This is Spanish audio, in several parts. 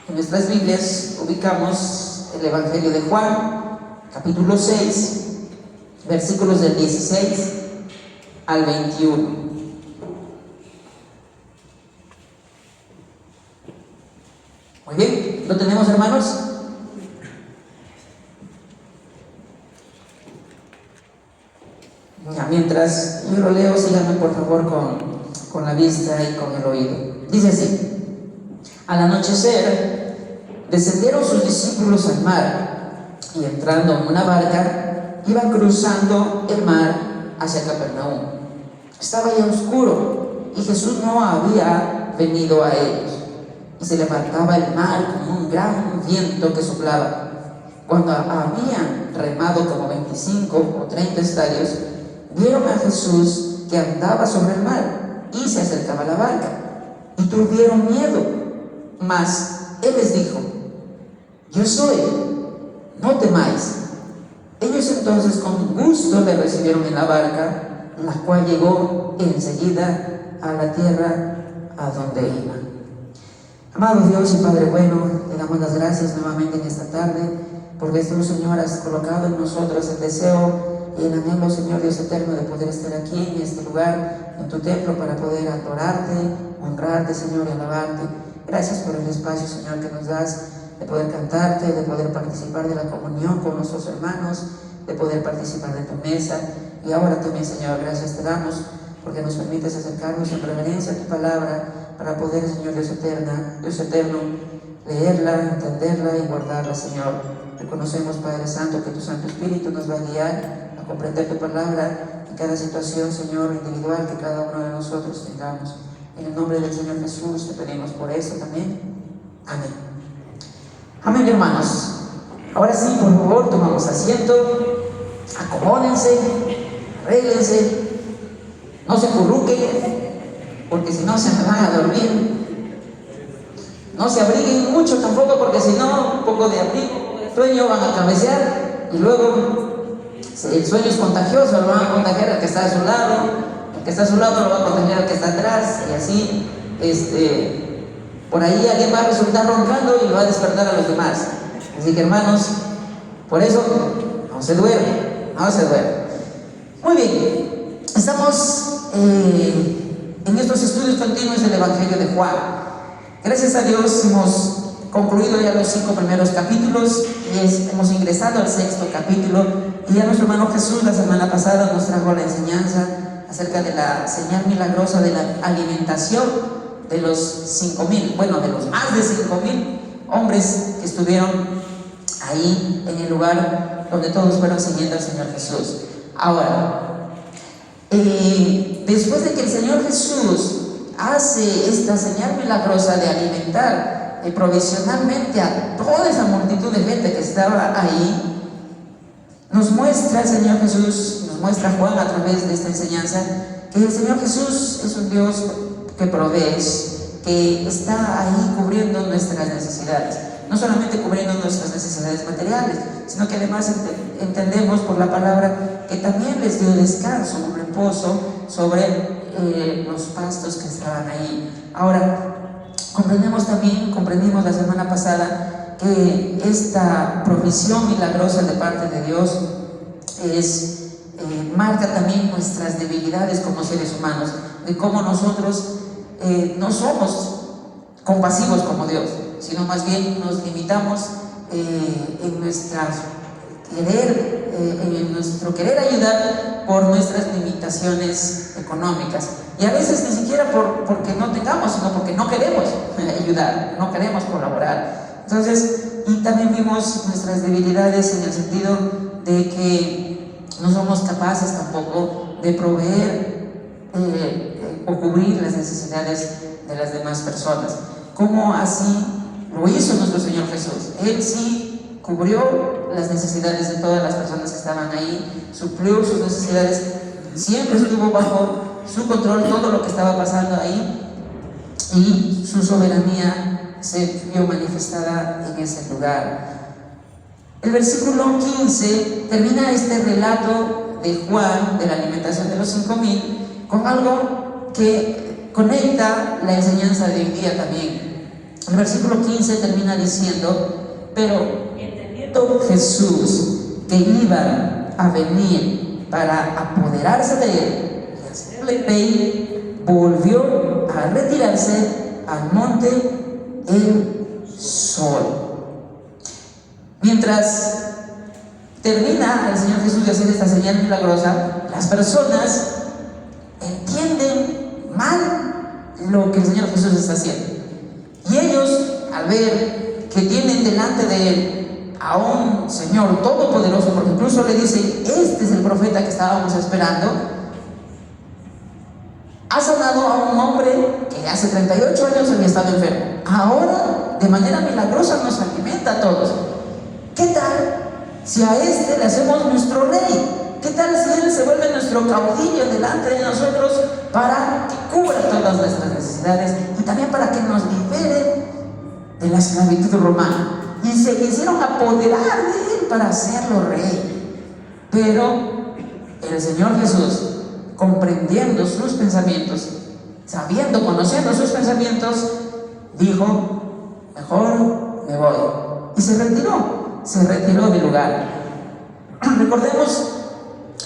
En nuestras Biblias ubicamos el Evangelio de Juan, capítulo 6, versículos del 16 al 21. Muy bien, ¿lo tenemos, hermanos? Ya, mientras yo lo leo, síganme por favor con la vista y con el oído. Dice así: al anochecer descendieron sus discípulos al mar y entrando en una barca iban cruzando el mar hacia Capernaum. Estaba ya oscuro y Jesús no había venido a ellos, y se levantaba el mar con un gran viento que soplaba. Cuando habían remado como 25 o 30 estadios, vieron a Jesús que andaba sobre el mar y se acercaba a la barca, y tuvieron miedo. Mas él les dijo: yo soy, no temáis. Ellos entonces con gusto le recibieron en la barca, la cual llegó enseguida a la tierra a donde iba. Amado Dios y Padre bueno, te damos las gracias nuevamente en esta tarde, porque tú, Señor, has colocado en nosotros el deseo y el anhelo, Señor Dios eterno, de poder estar aquí en este lugar, en tu templo, para poder adorarte, honrarte, Señor, y alabarte. Gracias por el espacio, Señor, que nos das de poder cantarte, de poder participar de la comunión con nuestros hermanos, de poder participar de tu mesa. Y ahora también, Señor, gracias te damos porque nos permites acercarnos en reverencia a tu palabra, para poder, Señor Dios eterno, leerla, entenderla y guardarla, Señor. Reconocemos, Padre Santo, que tu Santo Espíritu nos va a guiar a comprender tu palabra en cada situación, Señor, individual que cada uno de nosotros tengamos. En el nombre del Señor Jesús te pedimos por eso también. Amén. Amén, hermanos. Ahora sí, por favor, tomamos asiento, acomódense, arréglense, no se acurruquen, porque si no se me van a dormir. No se abriguen mucho tampoco, porque si no, un poco de abrigo, sueño, van a cabecear, y luego el sueño es contagioso, lo van a contagiar al que está a su lado, el que está a su lado lo va a contagiar al que está atrás, y así, por ahí alguien va a resultar roncando y lo va a despertar a los demás. Así que, hermanos, por eso no se duerme, no se duerme. Muy bien, estamos en estos estudios continuos del Evangelio de Juan. Gracias a Dios hemos concluido ya los 5 primeros capítulos y hemos ingresado al 6º capítulo, y ya nuestro hermano Jesús la semana pasada nos trajo la enseñanza acerca de la señal milagrosa de la alimentación de los 5,000, bueno, de los más de 5,000 hombres que estuvieron ahí en el lugar donde todos fueron siguiendo al Señor Jesús. Ahora, después de que el Señor Jesús hace esta señal milagrosa de alimentar provisionalmente a toda esa multitud de gente que estaba ahí, nos muestra el Señor Jesús, nos muestra Juan a través de esta enseñanza, que el Señor Jesús es un Dios que provee, que está ahí cubriendo nuestras necesidades. No solamente cubriendo nuestras necesidades materiales, sino que además entendemos por la palabra que también les dio descanso, un reposo sobre los pastos que estaban ahí. Ahora, comprendimos la semana pasada que esta provisión milagrosa de parte de Dios marca también nuestras debilidades como seres humanos, de cómo nosotros no somos compasivos como Dios, sino más bien nos limitamos en nuestro querer ayudar por nuestras limitaciones económicas, y a veces ni siquiera porque no tengamos, sino porque no queremos ayudar, no queremos colaborar. Entonces, y también vimos nuestras debilidades en el sentido de que no somos capaces tampoco de proveer o cubrir las necesidades de las demás personas, como así lo hizo nuestro Señor Jesús. Él sí cubrió las necesidades de todas las personas que estaban ahí, suplió sus necesidades, siempre estuvo bajo su control todo lo que estaba pasando ahí, y su soberanía se vio manifestada en ese lugar. El versículo 15 termina este relato de Juan de la alimentación de los 5,000 con algo que conecta la enseñanza de hoy día también. El versículo 15 termina diciendo: pero entendiendo Jesús que iban a venir para apoderarse de él y hacerle rey, volvió a retirarse al monte él solo. Mientras termina el Señor Jesús de hacer esta señal milagrosa, las personas entienden mal lo que el Señor Jesús está haciendo. Y ellos, al ver que tienen delante de él a un Señor todopoderoso, porque incluso le dice: este es el profeta que estábamos esperando, ha sanado a un hombre que hace 38 años había estado enfermo. Ahora, de manera milagrosa, nos alimenta a todos. ¿Qué tal si a este le hacemos nuestro rey? ¿Qué tal si él se vuelve nuestro caudillo delante de nosotros para que cubra todas nuestras necesidades y también para que nos libere de la esclavitud romana? Y se quisieron apoderar de él para hacerlo rey. Pero el Señor Jesús, comprendiendo sus pensamientos, conociendo sus pensamientos, dijo: mejor me voy. Y se retiró del lugar. Recordemos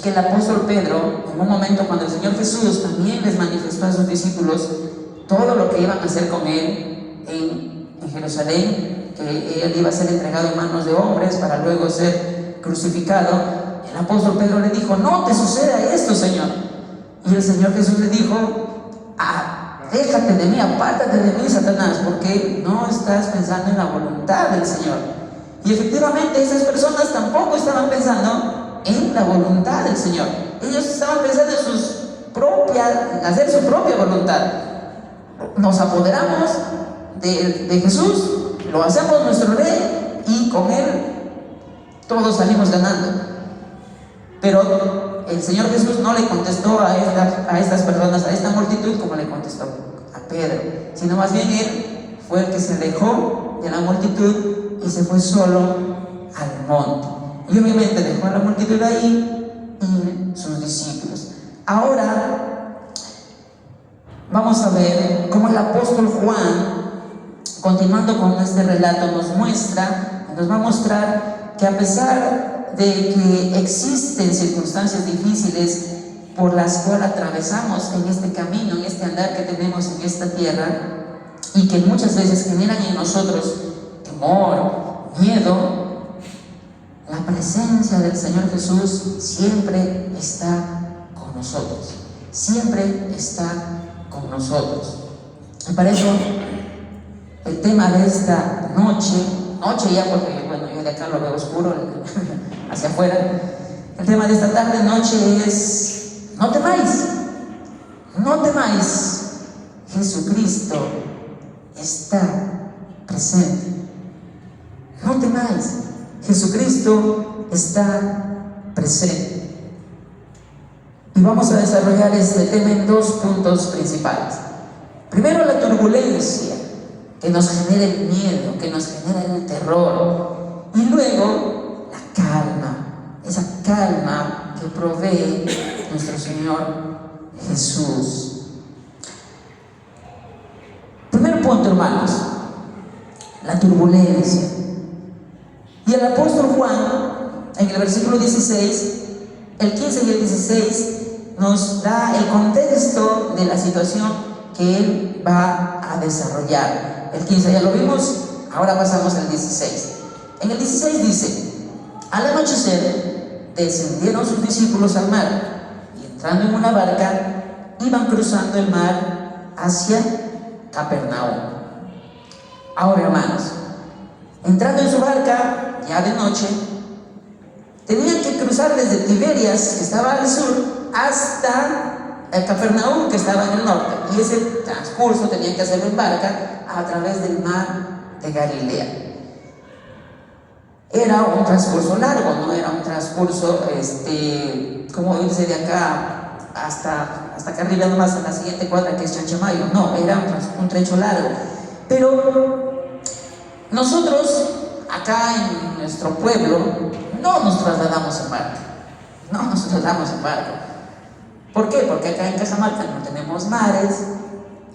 que el apóstol Pedro, en un momento cuando el Señor Jesús también les manifestó a sus discípulos todo lo que iban a hacer con él en Jerusalén, que él iba a ser entregado en manos de hombres para luego ser crucificado, el apóstol Pedro le dijo: no te suceda esto, Señor. Y el Señor Jesús le dijo: déjate de mí, apártate de mí, Satanás, porque no estás pensando en la voluntad del Señor. Y efectivamente esas personas tampoco estaban pensando en la voluntad del Señor. Ellos estaban pensando en hacer su propia voluntad. Nos apoderamos de Jesús, lo hacemos nuestro rey y con él todos salimos ganando. Pero el Señor Jesús no le contestó a estas personas, a esta multitud, como le contestó a Pedro, sino más bien él fue el que se alejó de la multitud y se fue solo al monte. Y obviamente dejó a la multitud ahí y sus discípulos. Ahora vamos a ver cómo el apóstol Juan, continuando con este relato, nos va a mostrar que a pesar de que existen circunstancias difíciles por las cuales atravesamos en este camino, en este andar que tenemos en esta tierra, y que muchas veces generan en nosotros temor, miedo, la presencia del Señor Jesús siempre está con nosotros. Siempre está con nosotros. Y para eso, el tema de esta noche ya, porque bueno, yo de acá lo veo oscuro hacia afuera. El tema de esta tarde, noche, es: no temáis, no temáis. Jesucristo está presente. No temáis, Jesucristo está presente. Y vamos a desarrollar este tema en dos puntos principales. Primero, la turbulencia que nos genera el miedo, que nos genera el terror. Y luego, la calma, esa calma que provee nuestro Señor Jesús. Primer punto, hermanos, la turbulencia. Y el apóstol Juan, en el versículo 16, el 15 y el 16, nos da el contexto de la situación que él va a desarrollar. El 15 ya lo vimos, ahora pasamos al 16. En el 16 dice: al anochecer descendieron sus discípulos al mar, y entrando en una barca, iban cruzando el mar hacia Capernaum. Ahora, hermanos, entrando en su barca, ya de noche, tenían que cruzar desde Tiberias, que estaba al sur, hasta Capernaum, que estaba en el norte. Y ese transcurso tenían que hacerlo en barca a través del mar de Galilea. Era un transcurso largo, no era un transcurso, como irse de acá hasta acá arriba nomás, en la siguiente cuadra, que es Chanchamayo. No, era un trecho largo. Pero nosotros, acá en nuestro pueblo, no nos trasladamos en barco. No nos trasladamos en barco. ¿Por qué? Porque acá en Cajamarca no tenemos mares.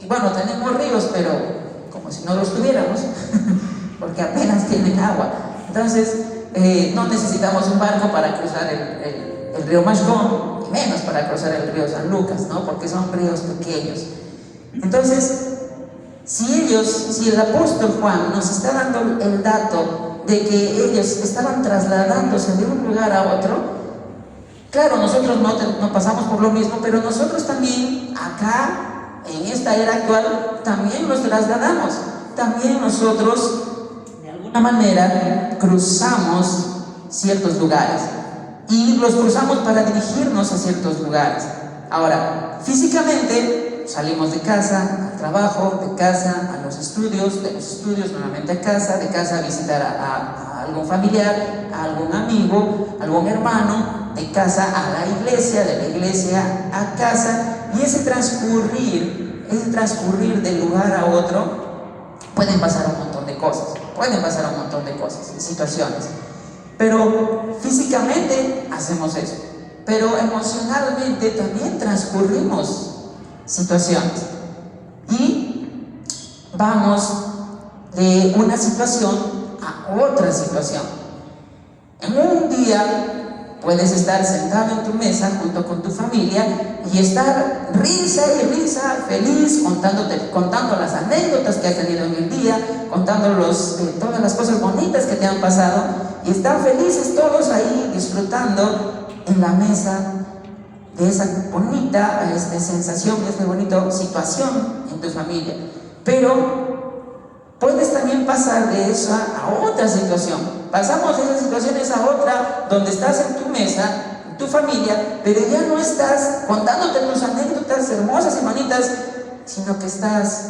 Y bueno, tenemos ríos, pero como si no los tuviéramos, porque apenas tienen agua. Entonces, no necesitamos un barco para cruzar el río Mashcón, y menos para cruzar el río San Lucas, ¿no? Porque son ríos pequeños. Entonces, si el apóstol Juan nos está dando el dato de que ellos estaban trasladándose de un lugar a otro, claro, nosotros no pasamos por lo mismo, pero nosotros también acá, en esta era actual, también nos trasladamos. También nosotros, de alguna manera, cruzamos ciertos lugares y los cruzamos para dirigirnos a ciertos lugares. Ahora, físicamente salimos de casa al trabajo, de casa a los estudios, de los estudios nuevamente a casa, de casa a visitar a algún familiar, a algún amigo, a algún hermano, de casa a la iglesia, de la iglesia a casa, y ese transcurrir de lugar a otro, pueden pasar un montón de cosas, situaciones. Pero físicamente hacemos eso, pero emocionalmente también transcurrimos situaciones y vamos de una situación a otra situación. En un día puedes estar sentado en tu mesa junto con tu familia y estar risa y risa, feliz, contando las anécdotas que has tenido en el día, contando todas las cosas bonitas que te han pasado, y están felices todos ahí disfrutando en la mesa de esa bonita sensación, de esta bonita situación en tu familia. Pero puedes también pasar de esa a otra situación. Pasamos de esas situaciones a otra, donde estás en tu mesa, en tu familia, pero ya no estás contándote tus anécdotas hermosas y bonitas, sino que estás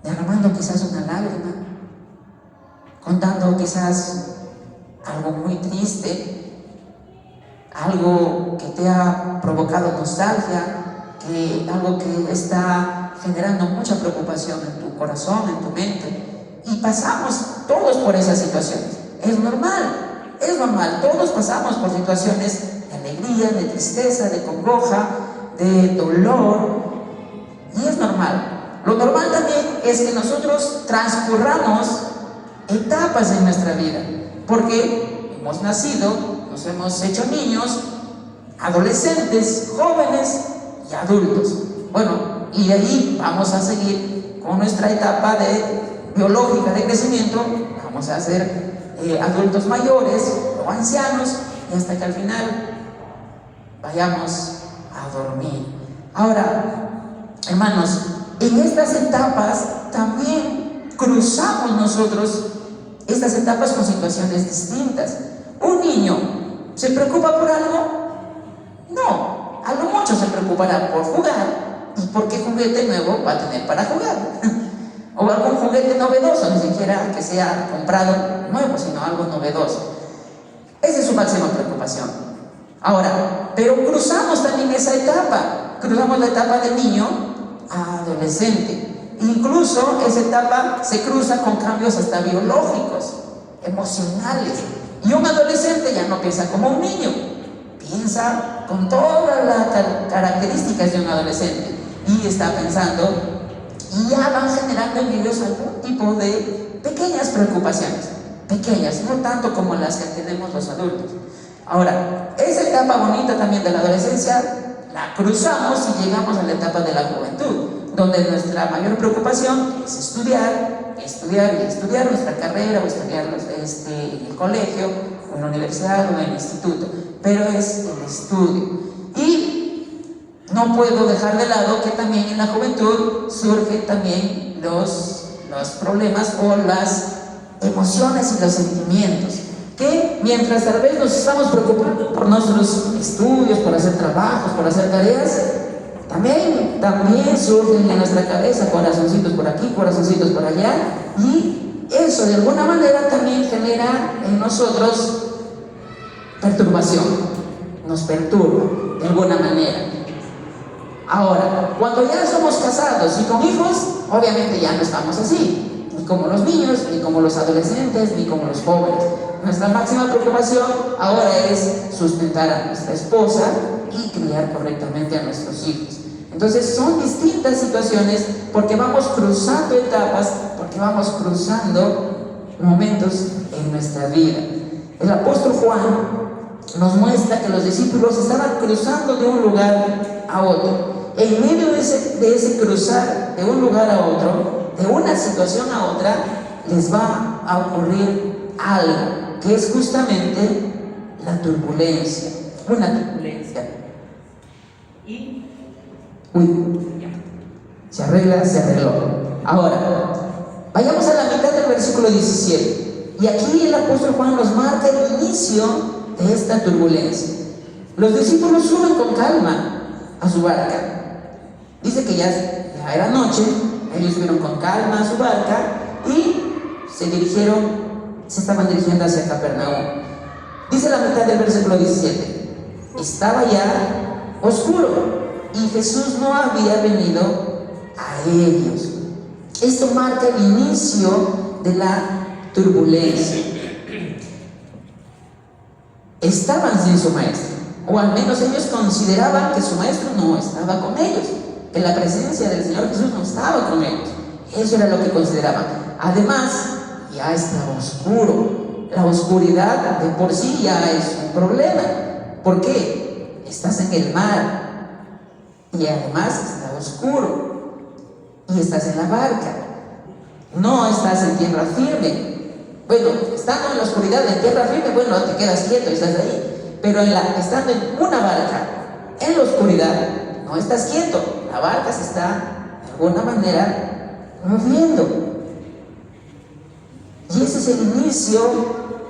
derramando quizás una lágrima, contando quizás algo muy triste, algo que te ha provocado nostalgia, algo que está generando mucha preocupación en tu corazón, en tu mente. Y pasamos todos por esas situaciones. Es normal, todos pasamos por situaciones de alegría, de tristeza, de congoja, de dolor, y es normal. Lo normal también es que nosotros transcurramos etapas en nuestra vida, porque hemos nacido, nos hemos hecho niños, adolescentes, jóvenes y adultos. Bueno, y de ahí vamos a seguir con nuestra etapa biológica de crecimiento, vamos a ser adultos mayores o ancianos, y hasta que al final vayamos a dormir. Ahora, hermanos, en estas etapas también cruzamos nosotros estas etapas con situaciones distintas. Un niño ¿se preocupa por algo? No, a lo mucho se preocupará por jugar. ¿Y por qué juguete nuevo va a tener para jugar? O algún juguete novedoso, ni siquiera que sea comprado nuevo, sino algo novedoso. Esa es su máxima preocupación. Ahora, pero cruzamos también esa etapa. Cruzamos la etapa del niño a adolescente. Incluso esa etapa se cruza con cambios hasta biológicos, emocionales. Y un adolescente ya no piensa como un niño, piensa con todas las características de un adolescente. Y está pensando, y ya van generando en ellos algún tipo de pequeñas preocupaciones, pequeñas, no tanto como las que tenemos los adultos. Ahora, esa etapa bonita también de la adolescencia la cruzamos y llegamos a la etapa de la juventud, donde nuestra mayor preocupación es estudiar nuestra carrera, o estudiar en el colegio, o en la universidad, o en el instituto, pero es el estudio. Y no puedo dejar de lado que también en la juventud surgen también los problemas o las emociones y los sentimientos, que mientras tal vez nos estamos preocupando por nuestros estudios, por hacer trabajos, por hacer tareas, también surgen en nuestra cabeza corazoncitos por aquí, corazoncitos por allá, y eso de alguna manera también genera en nosotros perturbación, nos perturba de alguna manera. Ahora, cuando ya somos casados y con hijos, obviamente ya no estamos así, ni como los niños, ni como los adolescentes, ni como los jóvenes. Nuestra máxima preocupación ahora es sustentar a nuestra esposa y criar correctamente a nuestros hijos. Entonces son distintas situaciones porque vamos cruzando etapas, porque vamos cruzando momentos en nuestra vida. El apóstol Juan nos muestra que los discípulos estaban cruzando de un lugar a otro. En medio de ese cruzar de un lugar a otro, de una situación a otra, les va a ocurrir algo, que es justamente la turbulencia. Una turbulencia. Se arregló. Ahora, vayamos a la mitad del versículo 17. Y aquí el apóstol Juan nos marca el inicio de esta turbulencia. Los discípulos suben con calma a su barca. Dice que ya era noche, ellos subieron con calma a su barca y se estaban dirigiendo hacia Capernaum. Dice la mitad del versículo 17: estaba ya oscuro y Jesús no había venido a ellos. Esto marca el inicio de la turbulencia. Estaban sin su maestro, o al menos ellos consideraban que su maestro no estaba con ellos, que la presencia del Señor Jesús no estaba con ellos. Eso era lo que consideraban. Además, ya estaba oscuro. La oscuridad de por sí ya es un problema. ¿Por qué? Estás en el mar y además está oscuro y estás en la barca. No estás en tierra firme. Bueno, estando en la oscuridad, en tierra firme, bueno, te quedas quieto y estás ahí. Pero estando en una barca, en la oscuridad, no estás quieto. La barca se está, de alguna manera, moviendo. Y ese es el inicio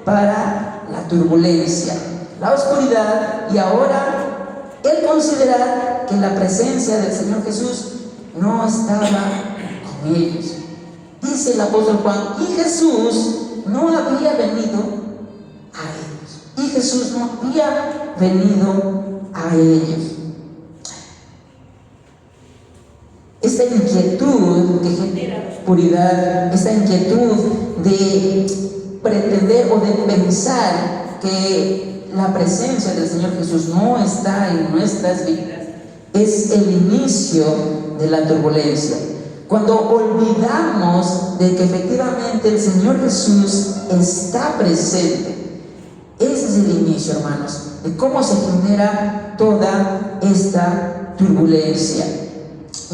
para la turbulencia, la oscuridad, y ahora el considerar que la presencia del Señor Jesús no estaba con ellos. Dice el apóstol Juan: y Jesús no había venido a ellos. Y Jesús no había venido a ellos. Esta inquietud que genera la oscuridad, esta inquietud de pretender o de pensar que la presencia del Señor Jesús no está en nuestras vidas, es el inicio de la turbulencia. Cuando olvidamos de que efectivamente el Señor Jesús está presente, ese es el inicio, hermanos, de cómo se genera toda esta turbulencia.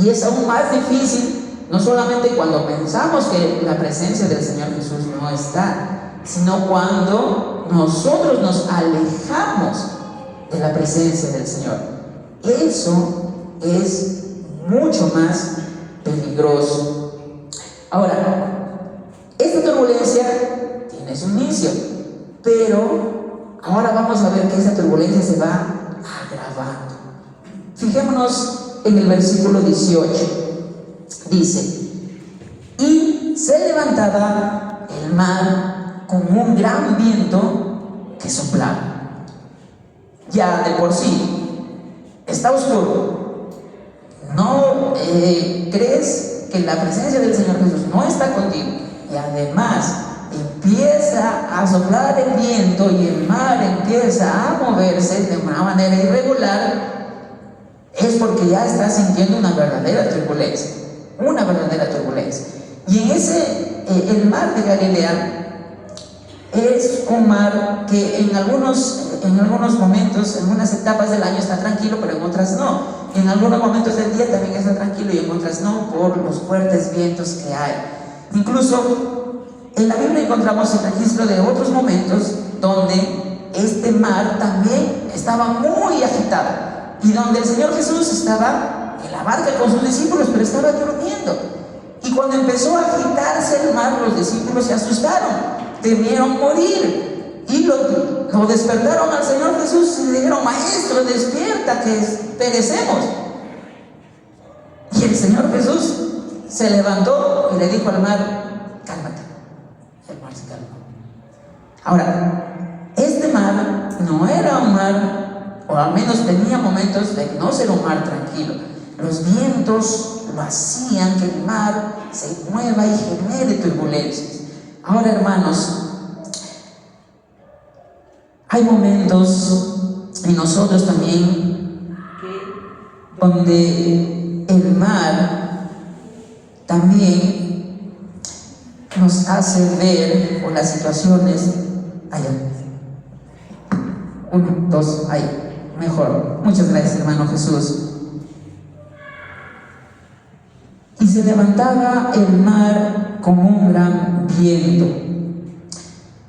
Y es aún más difícil, no solamente cuando pensamos que la presencia del Señor Jesús no está, sino cuando nosotros nos alejamos de la presencia del Señor. Eso es mucho más peligroso. Ahora, esta turbulencia tiene su inicio, pero ahora vamos a ver que esa turbulencia se va agravando. Fijémonos en el versículo 18. Dice: y se levantaba el mar con un gran viento que soplaba. Ya de por sí está oscuro. ¿No crees que la presencia del Señor Jesús no está contigo? Y además empieza a soplar el viento y el mar empieza a moverse de una manera irregular. Es porque ya estás sintiendo una verdadera turbulencia. Y en el mar de Galilea es un mar que en algunos momentos, en unas etapas del año está tranquilo, pero en otras no. En algunos momentos del día también está tranquilo y en otras no, por los fuertes vientos que hay. Incluso en la Biblia encontramos el registro de otros momentos donde este mar también estaba muy agitado y donde el Señor Jesús estaba en la barca con sus discípulos, pero estaba durmiendo. Y cuando empezó a agitarse el mar, los discípulos se asustaron, temieron morir y lo despertaron al Señor Jesús y le dijeron: Maestro, despierta, que perecemos. Y el Señor Jesús se levantó y le dijo al mar: cálmate. El mar se calmó. Ahora, este mar no era un mar, o al menos tenía momentos de no ser un mar tranquilo. Los vientos lo hacían que el mar se mueva y genere turbulencias. Ahora, hermanos, hay momentos en nosotros también donde el mar también nos hace ver, o las situaciones, allá, 1, 2, ahí, mejor. Muchas gracias, hermano Jesús. Y se levantaba el mar con un gran viento.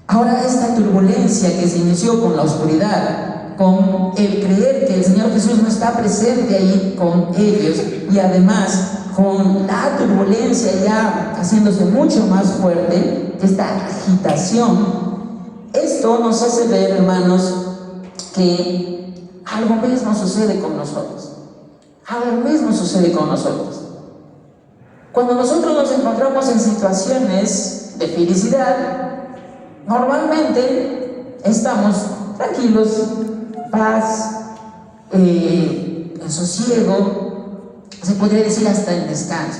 Ahora esta turbulencia que se inició con la oscuridad, con el creer que el Señor Jesús no está presente ahí con ellos, y además con la turbulencia ya haciéndose mucho más fuerte, esta agitación, esto nos hace ver, hermanos, que algo mismo sucede con nosotros. Algo mismo sucede con nosotros. Cuando nosotros nos encontramos en situaciones de felicidad, normalmente estamos tranquilos, paz, en sosiego, se podría decir hasta en descanso.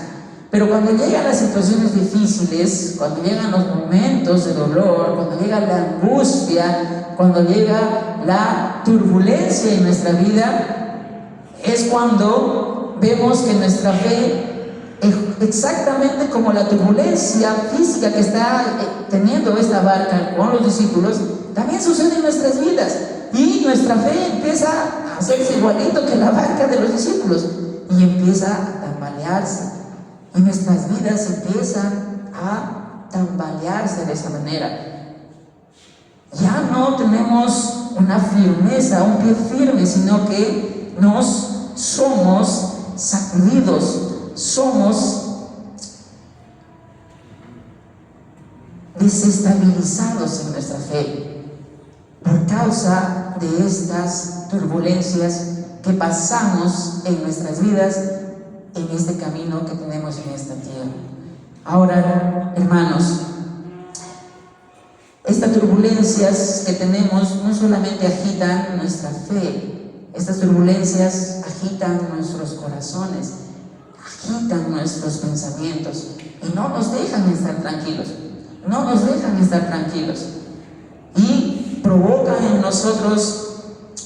Pero cuando llegan las situaciones difíciles, cuando llegan los momentos de dolor, cuando llega la angustia, cuando llega la turbulencia en nuestra vida, es cuando vemos que nuestra fe, exactamente como la turbulencia física que está teniendo esta barca con los discípulos, también sucede en nuestras vidas, y nuestra fe empieza a hacerse igualito que la barca de los discípulos, y empieza a tambalearse, y nuestras vidas empiezan a tambalearse de esa manera. Ya no tenemos una firmeza, un pie firme, sino que nos somos sacudidos, somos desestabilizados en nuestra fe por causa de estas turbulencias que pasamos en nuestras vidas, en este camino que tenemos en esta tierra. Ahora, hermanos, estas turbulencias que tenemos no solamente agitan nuestra fe, estas turbulencias agitan nuestros corazones, agitan nuestros pensamientos y no nos dejan estar tranquilos, no nos dejan estar tranquilos, y provocan en nosotros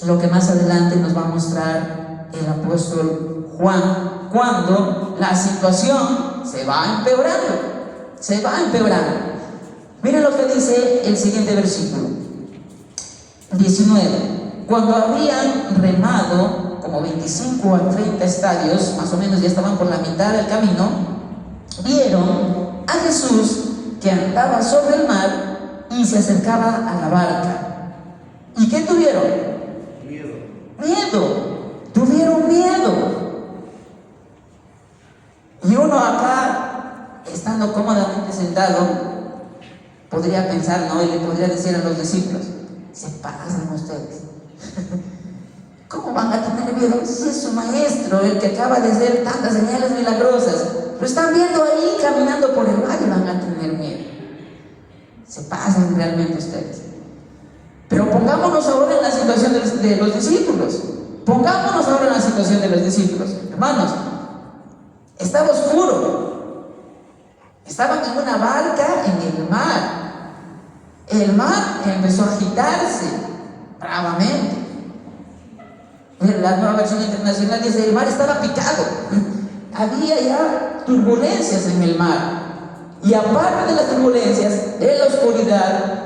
lo que más adelante nos va a mostrar el apóstol Juan, cuando la situación se va empeorando. Miren lo que dice el siguiente versículo 19. Cuando habían remado como 25 a 30 estadios, más o menos ya estaban por la mitad del camino, vieron a Jesús que andaba sobre el mar y se acercaba a la barca. ¿Y qué tuvieron? Miedo. Tuvieron miedo. Y uno acá, estando cómodamente sentado, podría pensar, ¿no? Y le podría decir a los discípulos: se pasan ustedes. ¿Cómo van a tener miedo? Si es su maestro, el que acaba de hacer tantas señales milagrosas, lo están viendo ahí caminando por el mar y van a tener miedo. Se pasan realmente ustedes. Pero pongámonos ahora en la situación de los discípulos. Pongámonos ahora en la situación de los discípulos. Hermanos, estaba oscuro. Estaban en una barca en el mar. El mar empezó a agitarse bravamente. La Nueva Versión Internacional dice: el mar estaba picado. Había ya turbulencias en el mar. Y aparte de las turbulencias, de la oscuridad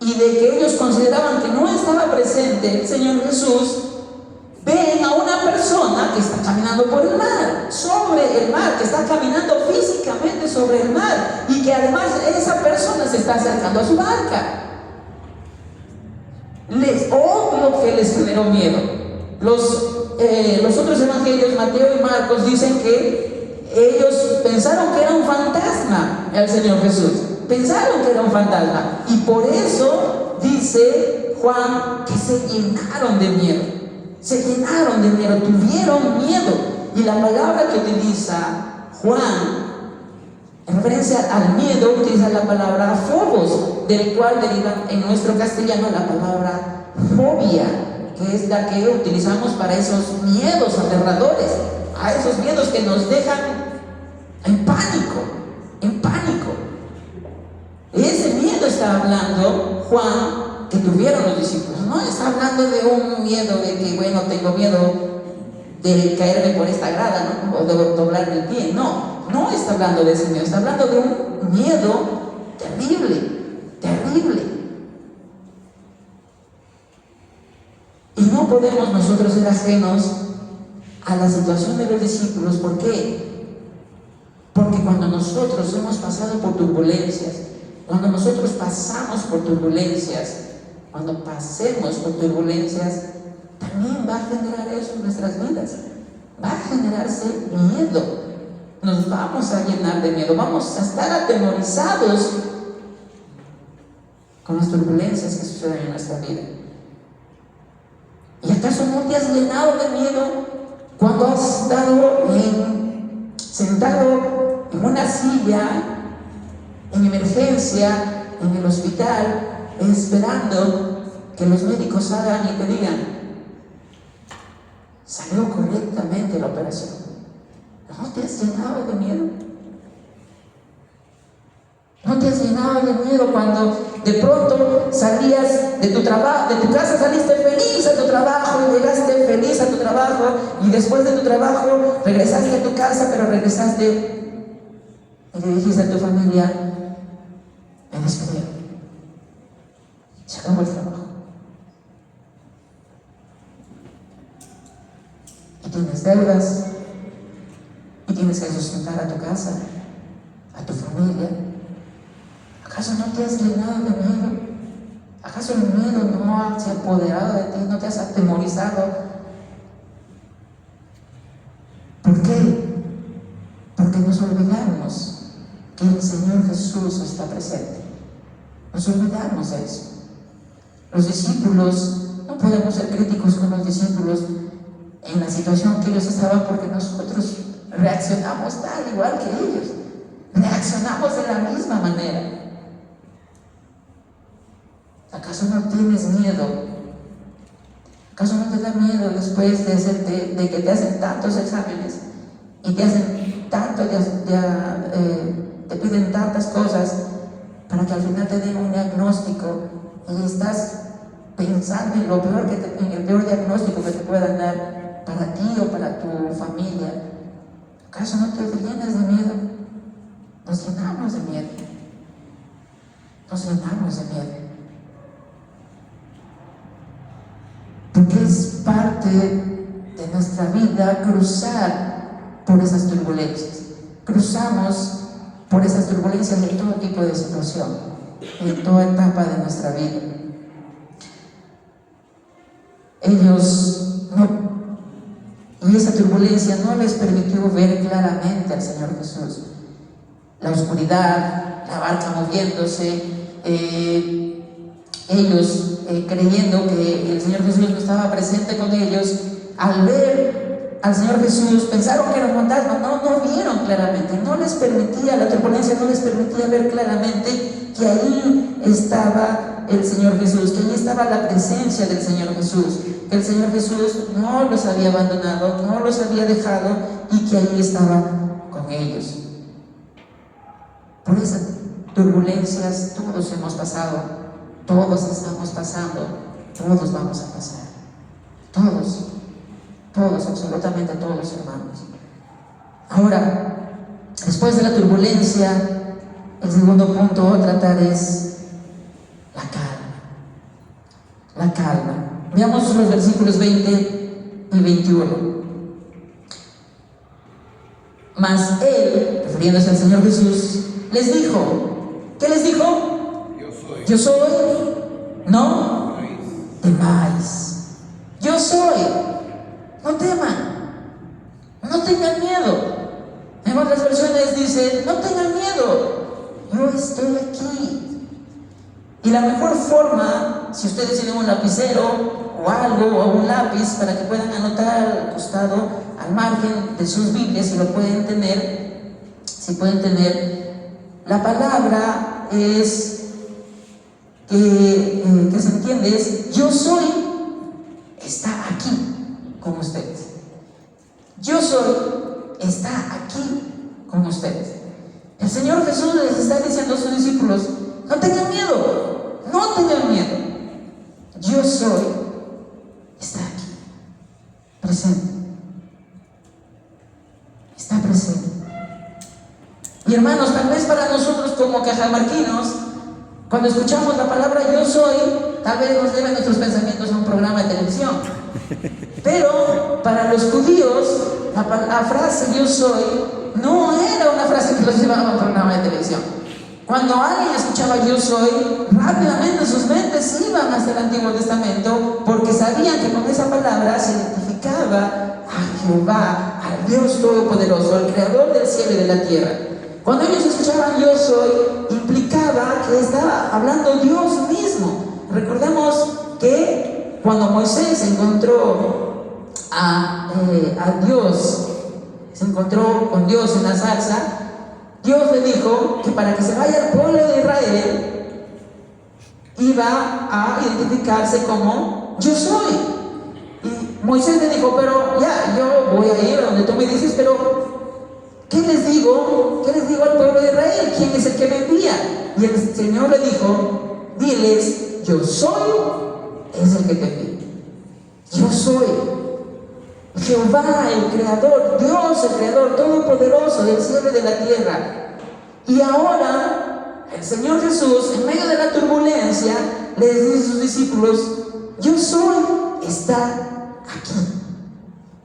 y de que ellos consideraban que no estaba presente el Señor Jesús, ven a una persona que está caminando por el mar, sobre el mar, que está caminando físicamente sobre el mar, y que además esa persona se está acercando a su barca. Obvio que les generó miedo. Los otros evangelios, Mateo y Marcos, dicen que ellos pensaron que era un fantasma el Señor Jesús. Pensaron que era un fantasma. Y por eso dice Juan que se llenaron de miedo. Se llenaron de miedo, tuvieron miedo. Y la palabra que utiliza Juan en referencia al miedo, utiliza la palabra phobos, del cual deriva en nuestro castellano la palabra fobia, que es la que utilizamos para esos miedos aterradores, a esos miedos que nos dejan en pánico, en pánico. Ese miedo está hablando Juan que tuvieron los discípulos. No está hablando de un miedo de que, bueno, tengo miedo de caerme por esta grada, ¿no? O de doblarme el pie. No, no está hablando de ese miedo, está hablando de un miedo terrible, terrible. Y no podemos nosotros ser ajenos a la situación de los discípulos. ¿Por qué? Porque cuando nosotros hemos pasado por turbulencias, cuando nosotros pasamos por turbulencias, cuando pasemos por turbulencias, también va a generar eso en nuestras vidas. Va a generarse miedo. Nos vamos a llenar de miedo. Vamos a estar atemorizados con las turbulencias que suceden en nuestra vida. ¿Y acaso no te has llenado de miedo cuando has estado sentado en una silla, en emergencia, en el hospital, esperando que los médicos hagan y te digan: salió correctamente la operación? ¿No te has llenado de miedo? ¿No te has llenado de miedo cuando de pronto salías de tu trabajo, de tu casa, saliste feliz a tu trabajo, y llegaste feliz a tu trabajo, y después de tu trabajo regresaste a tu casa, pero regresaste y le dijiste a tu familia: me despidieron, se acabó el trabajo? Y tienes deudas, y tienes que sustentar a tu casa, a tu familia. ¿Acaso no te has llenado de miedo? ¿Acaso el miedo no se ha apoderado de ti? ¿No te has atemorizado? ¿Por qué? Porque nos olvidamos que el Señor Jesús está presente. Nos olvidamos de eso. Los discípulos, no podemos ser críticos con los discípulos en la situación que ellos estaban, porque nosotros reaccionamos tal igual que ellos. Reaccionamos de la misma manera. ¿Acaso no tienes miedo? ¿Acaso no te da miedo después de que te hacen tantos exámenes y te hacen tanto, te piden tantas cosas para que al final te den un diagnóstico, y estás pensando en lo peor en el peor diagnóstico que te puedan dar para ti o para tu familia? ¿Acaso no te llenas de miedo? Nos llenamos de miedo. Nos llenamos de miedo. Porque es parte de nuestra vida cruzar por esas turbulencias. Cruzamos por esas turbulencias en todo tipo de situación, en toda etapa de nuestra vida. Ellos y esa turbulencia no les permitió ver claramente al Señor Jesús. La oscuridad, la barca moviéndose, ellos creyendo que el Señor Jesús no estaba presente con ellos, al ver al Señor Jesús pensaron que era un fantasma. No vieron claramente, no les permitía, la turbulencia no les permitía ver claramente que ahí estaba el Señor Jesús, que ahí estaba la presencia del Señor Jesús, que el Señor Jesús no los había abandonado, no los había dejado, y que ahí estaba con ellos. Por esas turbulencias todos hemos pasado. Todos estamos pasando, todos vamos a pasar, todos, absolutamente todos, hermanos. Ahora, después de la turbulencia, el segundo punto a tratar es la calma. Veamos los versículos 20 y 21. Mas él, refiriéndose al Señor Jesús, les dijo, ¿qué les dijo? Yo soy, no temáis. Yo soy, no teman, no tengan miedo. En otras versiones dice: no tengan miedo, yo estoy aquí. Y la mejor forma, si ustedes tienen un lapicero o algo, o un lápiz, para que puedan anotar al costado, al margen de sus Biblias, si lo pueden tener, la palabra es que se entiende es: yo soy, está aquí con ustedes. Yo soy, está aquí con ustedes. El Señor Jesús les está diciendo a sus discípulos: no tengan miedo, no tengan miedo. Yo soy, está aquí, presente. Y hermanos, tal vez para nosotros como cajamarquinos, cuando escuchamos la palabra yo soy, tal vez nos lleven nuestros pensamientos a un programa de televisión. Pero para los judíos, la frase yo soy no era una frase que los llevaba a un programa de televisión. Cuando alguien escuchaba yo soy, rápidamente sus mentes iban hacia el Antiguo Testamento, porque sabían que con esa palabra se identificaba a Jehová, al Dios Todopoderoso, al Creador del cielo y de la tierra. Cuando ellos escuchaban yo soy, implicaba que estaba hablando Dios mismo. Recordemos que cuando Moisés encontró a Dios, se encontró con Dios en la zarza, Dios le dijo que para que se vaya al pueblo de Israel iba a identificarse como yo soy. Y Moisés le dijo, pero ya, yo voy a ir a donde tú me dices, pero ¿qué les digo? ¿Qué les digo al pueblo de Israel? ¿Quién es el que me envía? Y el Señor le dijo, diles, yo soy, es el que te envía. Yo soy Jehová, el Creador, Dios, el Creador todopoderoso del cielo y de la tierra. Y ahora el Señor Jesús, en medio de la turbulencia, les dice a sus discípulos, yo soy, está aquí.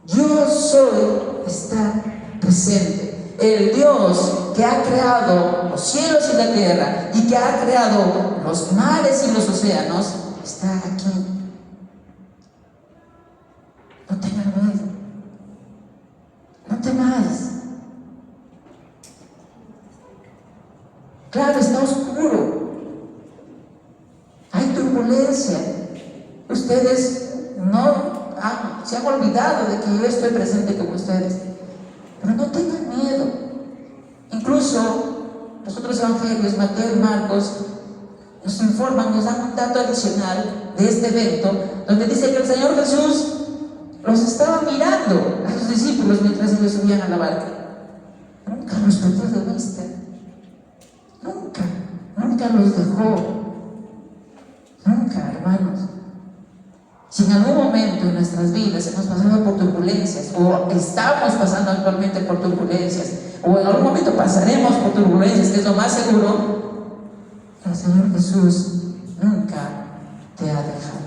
Yo soy, está presente. El Dios que ha creado los cielos y la tierra y que ha creado los mares y los océanos está aquí. No tengan miedo, no temáis. Claro, está oscuro, hay turbulencia. Ustedes se han olvidado de que yo estoy presente con ustedes. Pero no tengan miedo. Incluso los otros evangelios, Mateo y Marcos, nos informan, nos dan un dato adicional de este evento, donde dice que el Señor Jesús los estaba mirando a sus discípulos mientras ellos subían a la barca. Nunca los perdió de vista. Nunca los dejó. Nunca, hermanos. Si en algún momento en nuestras vidas hemos pasado por turbulencias, o estamos pasando actualmente por turbulencias, o en algún momento pasaremos por turbulencias, que es lo más seguro, el Señor Jesús nunca te ha dejado,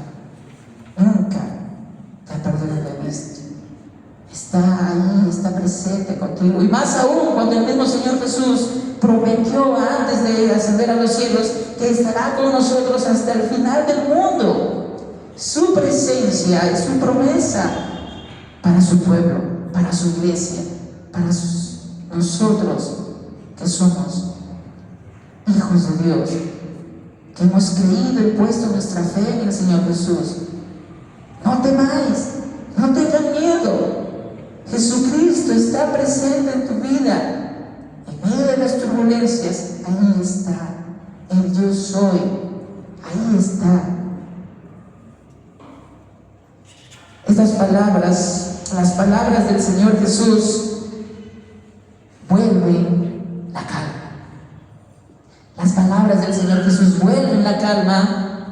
nunca te ha perdido de vista. Está ahí, está presente contigo. Y más aún cuando el mismo Señor Jesús prometió antes de ascender a los cielos que estará con nosotros hasta el final del mundo. Su presencia es su promesa para su pueblo, para su iglesia, para nosotros que somos hijos de Dios, que hemos creído y puesto nuestra fe en el Señor Jesús. No temáis, no tengan miedo. Jesucristo está presente en tu vida. En medio de las turbulencias, ahí está. El yo soy, ahí está. Estas palabras, las palabras del Señor Jesús, vuelven la calma. Las palabras del Señor Jesús vuelven la calma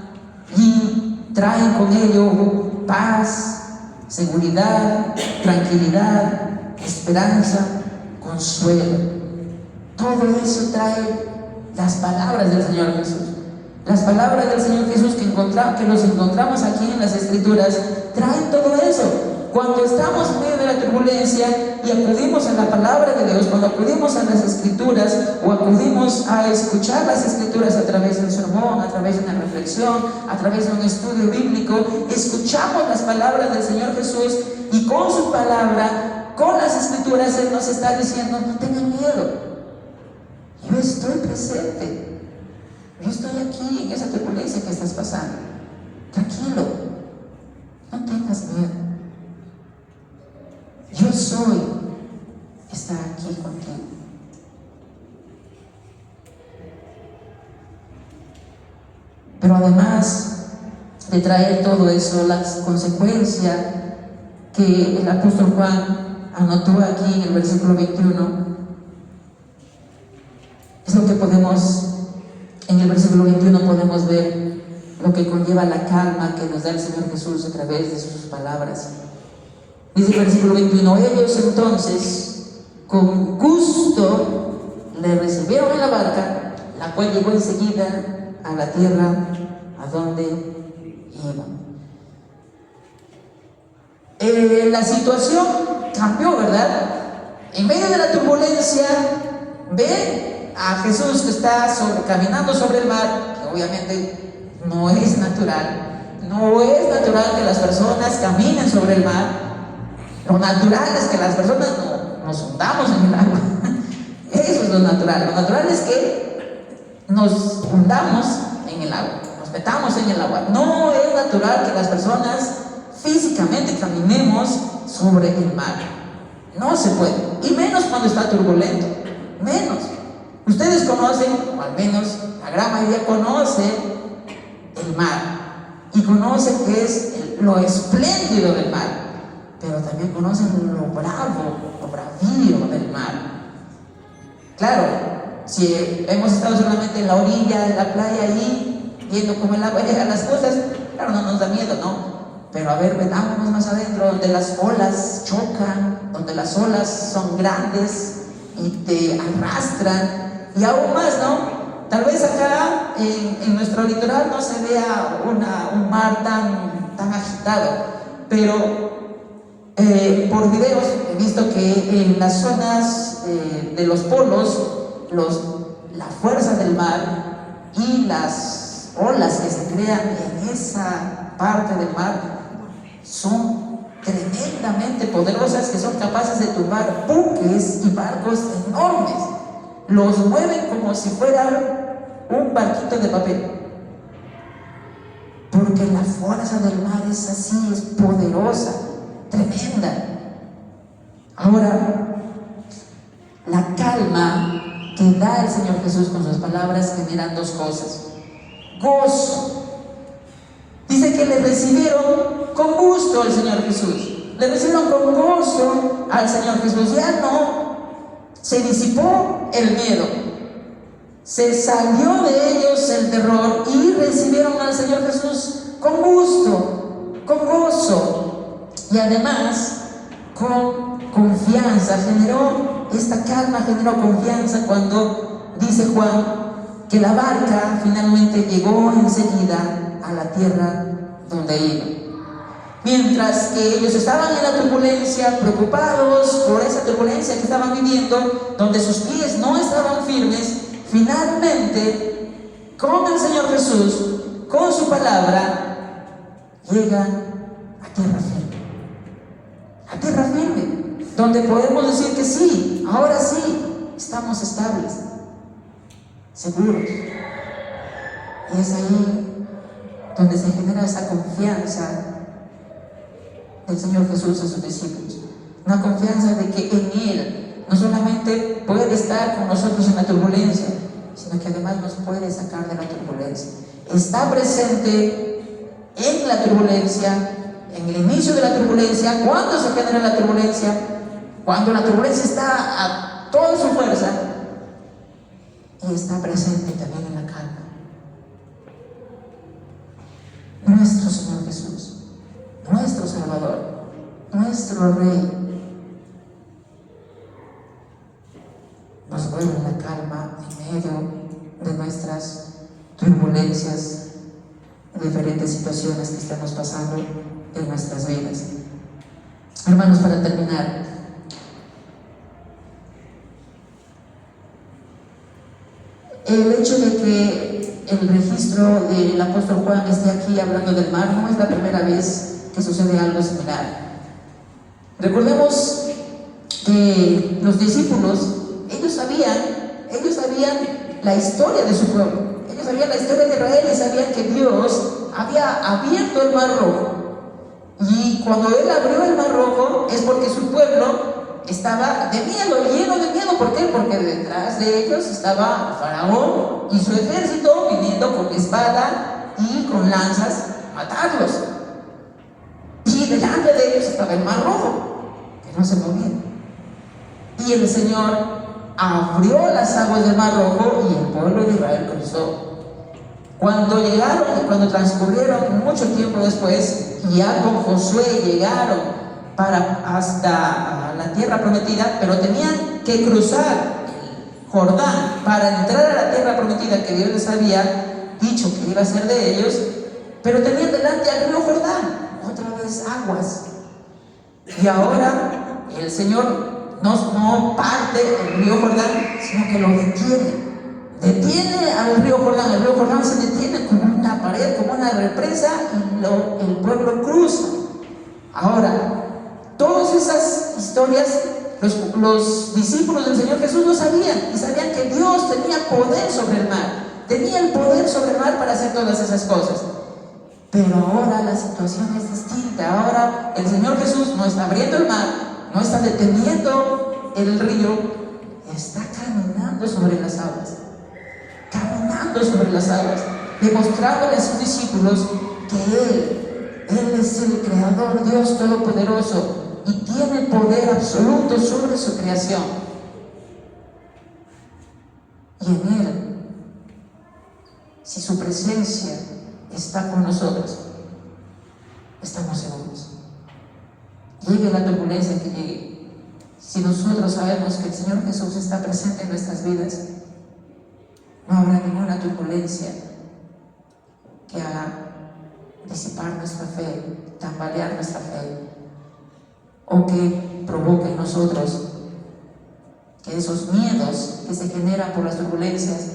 y traen con ello paz, seguridad, tranquilidad, esperanza, consuelo. Todo eso trae las palabras del Señor Jesús. Las palabras del Señor Jesús que los encontramos aquí en las Escrituras traen todo eso. Cuando estamos en medio de la turbulencia y acudimos a la palabra de Dios, cuando acudimos a las Escrituras o acudimos a escuchar las Escrituras a través del sermón, a través de una reflexión, a través de un estudio bíblico, escuchamos las palabras del Señor Jesús y con su palabra, con las Escrituras, Él nos está diciendo, no tengan miedo, yo estoy presente. Yo estoy aquí en esa turbulencia que estás pasando. Tranquilo, no tengas miedo. Yo soy, está aquí contigo. Pero además de traer todo eso, la consecuencia que el apóstol Juan anotó aquí en el versículo 21, es lo que podemos. En el versículo 21 podemos ver lo que conlleva la calma que nos da el Señor Jesús a través de sus palabras. Dice el versículo 21, ellos entonces con gusto le recibieron en la barca, la cual llegó enseguida a la tierra a donde iban. La situación cambió, ¿verdad? En medio de la turbulencia, ven a Jesús que está caminando sobre el mar, que obviamente no es natural. No es natural que las personas caminen sobre el mar. Lo natural es que las personas nos hundamos en el agua. Eso es lo natural. Lo natural es que nos hundamos en el agua, nos metamos en el agua. No es natural que las personas físicamente caminemos sobre el mar. No se puede, y menos cuando está turbulento, menos. Ustedes conocen, o al menos la gran mayoría conoce el mar, y conocen que es lo espléndido del mar, pero también conocen lo bravo, lo bravío del mar. Claro, si hemos estado solamente en la orilla de la playa ahí, viendo cómo el agua llega a las cosas, claro, no nos da miedo, ¿no? Pero a ver, metámonos más adentro, donde las olas chocan, donde las olas son grandes y te arrastran, y aún más, ¿no? Tal vez acá en nuestro litoral no se vea un mar tan agitado, pero por videos he visto que en las zonas de los polos, la fuerza del mar y las olas que se crean en esa parte del mar son tremendamente poderosas, que son capaces de tumbar buques y barcos enormes. Los mueven como si fuera un barquito de papel, porque la fuerza del mar es así, es poderosa, tremenda. Ahora, la calma que da el Señor Jesús con sus palabras generan dos cosas: gozo. Dice que le recibieron con gusto al Señor Jesús. Le recibieron con gozo al Señor Jesús. Ya no se disipó el miedo, se salió de ellos el terror y recibieron al Señor Jesús con gusto, con gozo, y además con confianza. Esta calma generó confianza cuando dice Juan que la barca finalmente llegó enseguida a la tierra donde iban. Mientras que ellos estaban en la turbulencia, preocupados por esa turbulencia que estaban viviendo, donde sus pies no estaban firmes, finalmente, con el Señor Jesús, con su palabra, llegan a tierra firme. A tierra firme, donde podemos decir que sí, ahora sí, estamos estables, seguros. Y es ahí donde se genera esa confianza del Señor Jesús a sus discípulos. Una confianza de que en Él no solamente puede estar con nosotros en la turbulencia, sino que además nos puede sacar de la turbulencia. Está presente en la turbulencia, en el inicio de la turbulencia, cuando se genera la turbulencia, cuando la turbulencia está a toda su fuerza, y está presente también en la calma. Nuestro Señor Jesús, nuestro Salvador, nuestro Rey, nos vuelve la calma en medio de nuestras turbulencias, diferentes situaciones que estamos pasando en nuestras vidas. Hermanos, para terminar, el hecho de que el registro del apóstol Juan esté aquí hablando del mar no es la primera vez que sucede algo similar. Recordemos que los discípulos, ellos sabían la historia de su pueblo, ellos sabían la historia de Israel y sabían que Dios había abierto el mar rojo. Y cuando Él abrió el mar rojo es porque su pueblo estaba de miedo, lleno de miedo. ¿Por qué? Porque detrás de ellos estaba Faraón y su ejército viniendo con espada y con lanzas a matarlos. Y delante de ellos estaba el mar rojo, que no se movía. Y el Señor abrió las aguas del mar rojo y el pueblo de Israel cruzó. Cuando transcurrieron mucho tiempo después, ya con Josué llegaron hasta la tierra prometida, pero tenían que cruzar el Jordán para entrar a la tierra prometida que Dios les había dicho que iba a ser de ellos, pero tenían delante al río Jordán, otra vez aguas. Y ahora el Señor no parte el río Jordán, sino que lo detiene. Detiene al río Jordán. El río Jordán se detiene como una pared, como una represa, y el pueblo cruza. Ahora, todas esas historias los discípulos del Señor Jesús lo sabían, y sabían que Dios tenía poder sobre el mar, tenía el poder sobre el mar para hacer todas esas cosas. Pero ahora la situación es distinta. Ahora el Señor Jesús no está abriendo el mar, no está deteniendo el río, está caminando sobre las aguas, demostrándole a sus discípulos que Él es el Creador, Dios Todopoderoso, y tiene poder absoluto sobre su creación. Y en Él, si su presencia está con nosotros, estamos seguros. Llegue la turbulencia que llegue, si nosotros sabemos que el Señor Jesús está presente en nuestras vidas, no habrá ninguna turbulencia que haga disipar nuestra fe, tambalear nuestra fe, o que provoque en nosotros que esos miedos que se generan por las turbulencias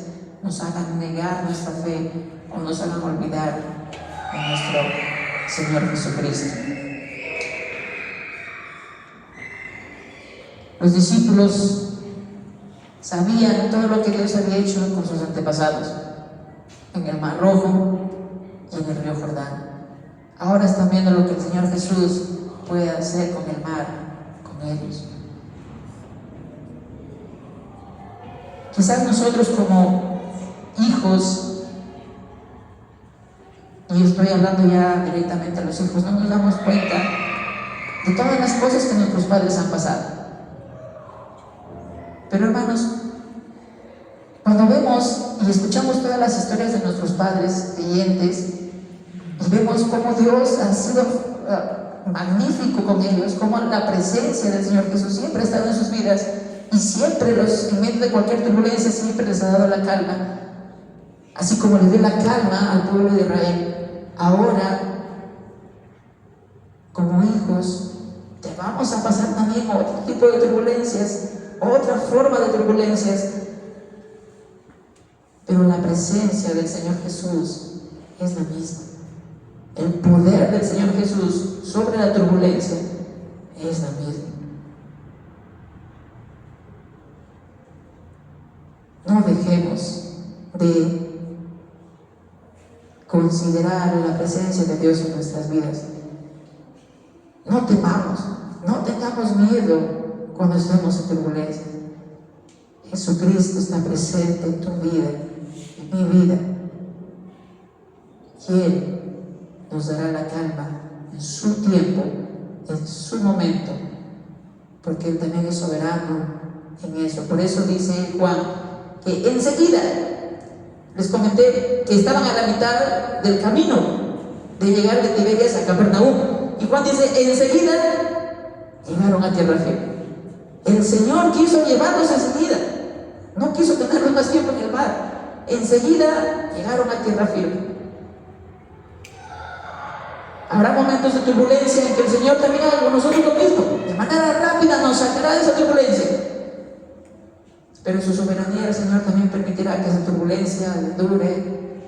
nos hagan negar nuestra fe o nos hagan olvidar de nuestro Señor Jesucristo. Los discípulos sabían todo lo que Dios había hecho con sus antepasados en el Mar Rojo y en el río Jordán. Ahora están viendo lo que el Señor Jesús puede hacer con el mar, con ellos. Quizás nosotros como hijos, y estoy hablando ya directamente a los hijos, no nos damos cuenta de todas las cosas que nuestros padres han pasado. Pero hermanos, cuando vemos y escuchamos todas las historias de nuestros padres creyentes, y vemos cómo Dios ha sido magnífico con ellos, cómo la presencia del Señor Jesús siempre ha estado en sus vidas, y siempre en medio de cualquier turbulencia, siempre les ha dado la calma, así como le dio la calma al pueblo de Israel. Ahora, como hijos, te vamos a pasar también otro tipo de turbulencias, otra forma de turbulencias, pero la presencia del Señor Jesús es la misma. El poder del Señor Jesús sobre la turbulencia es la misma. No dejemos de considerar la presencia de Dios en nuestras vidas. No temamos, no tengamos miedo cuando estemos en turbulencia. Jesucristo está presente en tu vida, en mi vida, y Él nos dará la calma en su tiempo, en su momento, porque Él también es soberano en eso. Por eso dice Juan que enseguida, les comenté que estaban a la mitad del camino de llegar de Tiberias a Capernaum, y Juan dice, enseguida llegaron a tierra firme. El Señor quiso llevarlos enseguida, no quiso tenerlos más tiempo en el mar. Enseguida llegaron a tierra firme. Habrá momentos de turbulencia en que el Señor también haga con nosotros lo mismo, de manera rápida nos sacará de esa turbulencia, pero en su soberanía el Señor también permitirá que esa turbulencia dure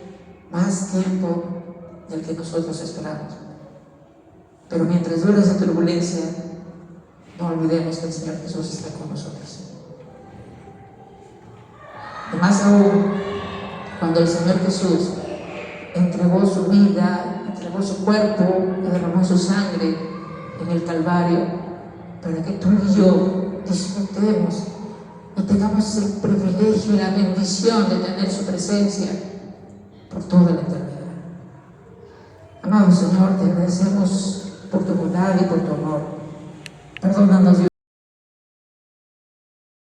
más tiempo del que nosotros esperamos. Pero mientras dure esa turbulencia, no olvidemos que el Señor Jesús está con nosotros. Y más aún, cuando el Señor Jesús entregó su vida, entregó su cuerpo y derramó su sangre en el Calvario, para que tú y yo disfrutemos y tengamos el privilegio y la bendición de tener su presencia por toda la eternidad. Amado Señor, te agradecemos por tu bondad y por tu amor. Perdónanos, Dios.